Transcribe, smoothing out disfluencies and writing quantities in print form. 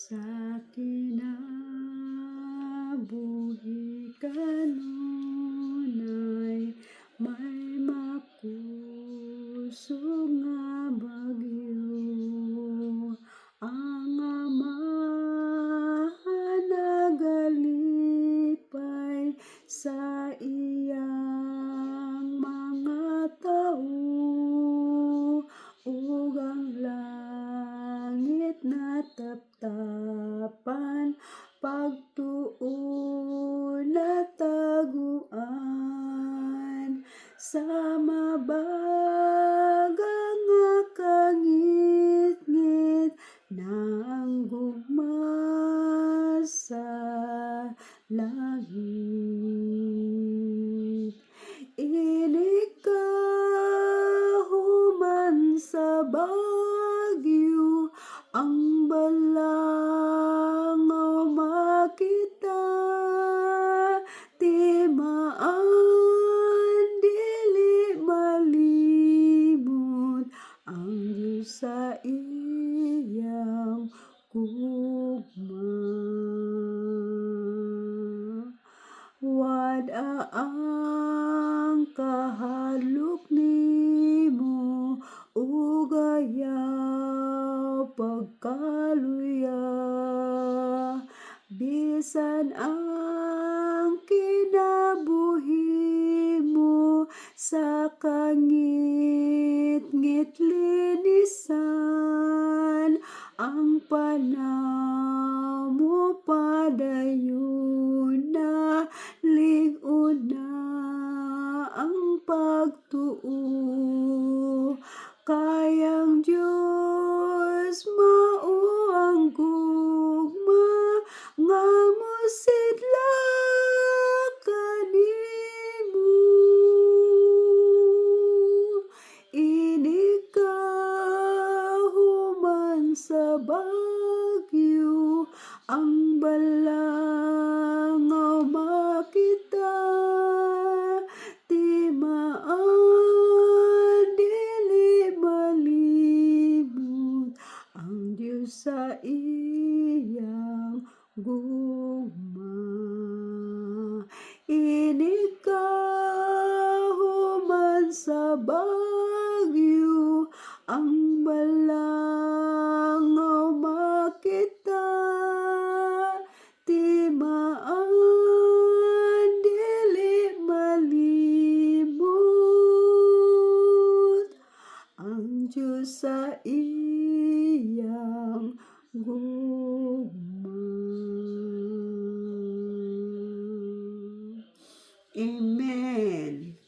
sa kinabuhi kanunay may mapuso nga bagyo ang ama nagalipay sa iyang mga tawo ug ang langit nataptapan pagtuo nataguan sa mabaga nga kangit-ngit ng gugma sa langit. Ini kahuman sa bagyo ang balangaw makita timaan dili malimot ang Diyos sa iyang gugma. Wad-a ang kahalok nimo ug ayaw pagkaluya bisan ang kinabuhi mo sa kangit-ngit linisan ang panaw mo padayon na lig-on na ang pagtuo kay ang Diyos mao ang gugma nga mosidlak kanimo. Ini kahuman sa bagyo ang balangaw makita timaan dili malimot ang Diyos sa iyang gugma. Ini kahuman sa bagyo ang balangaw makita timaan dili malimot ang Diyos sa iyang gugma. Amen.